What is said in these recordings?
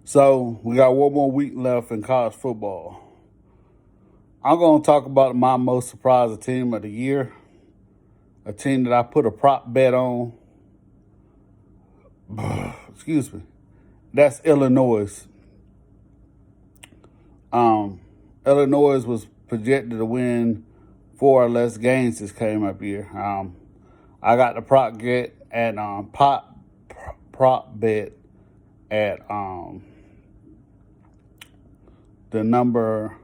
So we got one more week left in college football. I'm going to talk about my most surprising team of the year, a team that I put a prop bet on. Excuse me. That's Illinois. Illinois was projected to win 4 or less games this came up here. I got the prop bet at prop bet at the number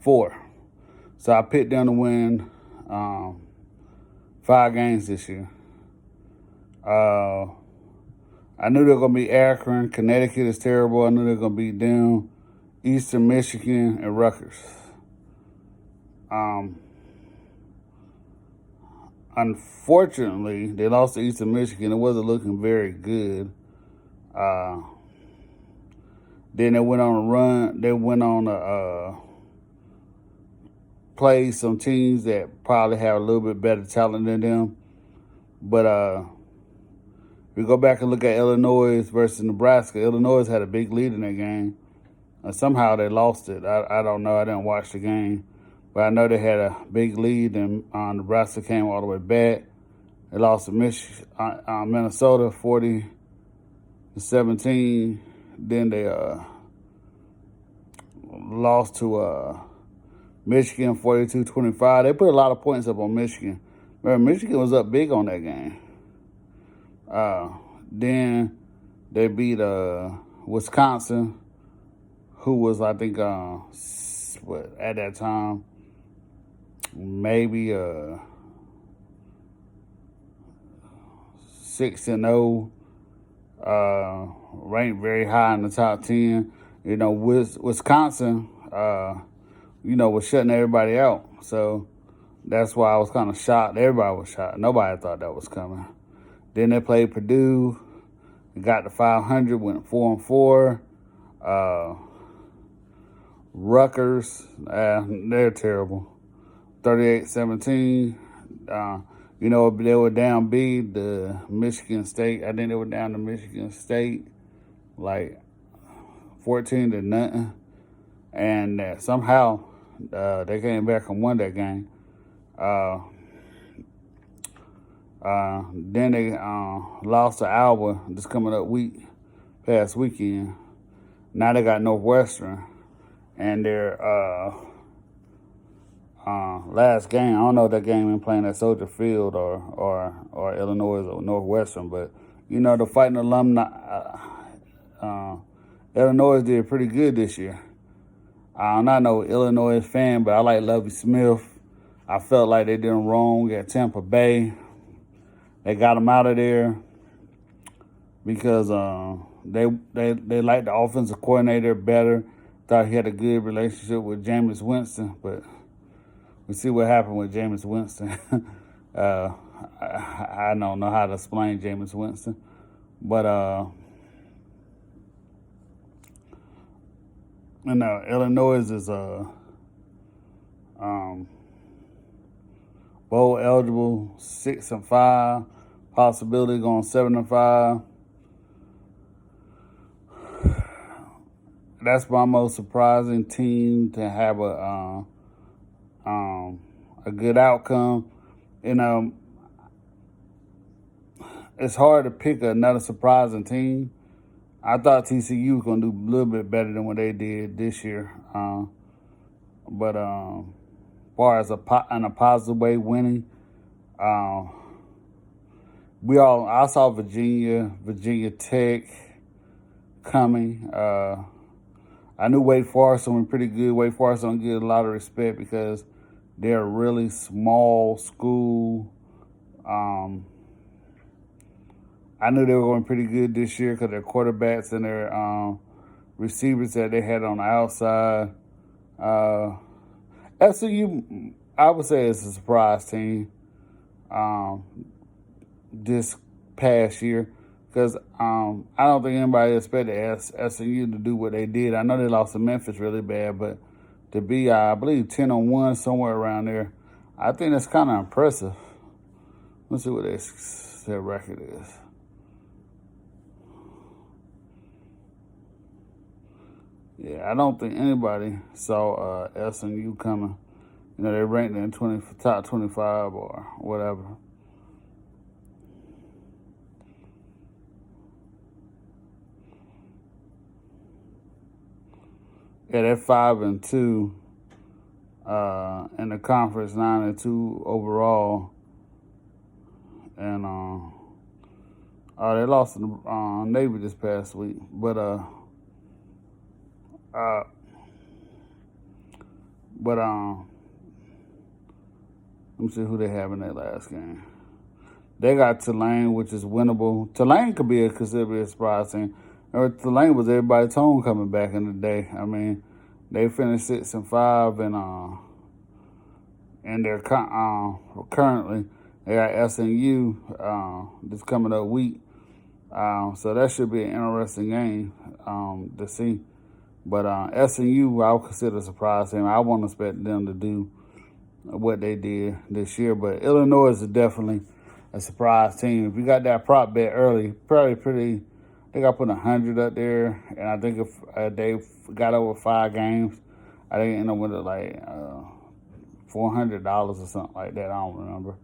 4. So I picked them to win 5 games this year. I knew they were going to be Akron. Connecticut is terrible. I knew they were going to beat them. Eastern Michigan and Rutgers. Unfortunately, they lost to Eastern Michigan. It wasn't looking very good. Then they went on a run. They went on a play some teams that probably have a little bit better talent than them. But if we go back and look at Illinois versus Nebraska, Illinois had a big lead in that game. Somehow they lost it. I don't know. I didn't watch the game. But I know they had a big lead, and Nebraska came all the way back. They lost to Minnesota 40-17. Then they lost to Michigan 42-25. They put a lot of points up on Michigan. Remember, Michigan was up big on that game. Then they beat Wisconsin, who was, I think, at that time, maybe 6-0, ranked very high in the top 10. You know, Wisconsin, was shutting everybody out. So that's why I was kind of shocked. Everybody was shocked. Nobody thought that was coming. Then they played Purdue, got to 500, went 4-4. Rutgers, they're terrible. 38-17. They were down big to Michigan State. I think they were down to Michigan State, like 14-0. And somehow they came back and won that game. Then they lost to Alba this coming up past weekend. Now they got Northwestern, and their last game. I don't know if that game been playing at Soldier Field or Illinois or Northwestern, but the Fighting Alumni. Illinois did pretty good this year. I'm not no Illinois fan, but I like Lovie Smith. I felt like they did him wrong at Tampa Bay. They got him out of there because they liked the offensive coordinator better. Thought he had a good relationship with Jameis Winston, but we see what happened with Jameis Winston. I don't know how to explain Jameis Winston, but Illinois is bowl eligible, 6-5, possibility going 7-5. That's my most surprising team to have a good outcome. It's hard to pick another surprising team. I thought TCU was going to do a little bit better than what they did this year. But as far as in a positive way winning, I saw Virginia Tech coming. I knew Wake Forest was pretty good. Wake Forest don't get a lot of respect because they're a really small school. I knew they were going pretty good this year because their quarterbacks and their receivers that they had on the outside. SMU, I would say, is a surprise team this past year because I don't think anybody expected SMU to do what they did. I know they lost to Memphis really bad, but to be, I believe, 10-1, somewhere around there, I think that's kind of impressive. Let's see what their record is. Yeah, I don't think anybody saw SMU coming. You know, they ranked in top 25 or whatever. Yeah, they're 5-2 in the conference, 9-2 overall, and they lost to the Navy this past week. But let me see who they have in their last game. They got Tulane, which is winnable. Tulane could be considered a surprise team. Tulane was everybody's homecoming back in the day. I mean, they finished 6-5, and they're currently they got SMU this coming up week. So that should be an interesting game to see. But SMU, I would consider a surprise team. I won't expect them to do what they did this year. But Illinois is definitely a surprise team. If you got that prop bet early, probably pretty. I think I put 100 up there, and I think if they got over 5 games, I think it ended up with like $400 or something like that. I don't remember,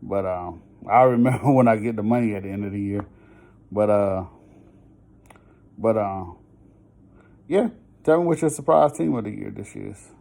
but I remember when I get the money at the end of the year. But yeah, tell me what your surprise team of the year this year is.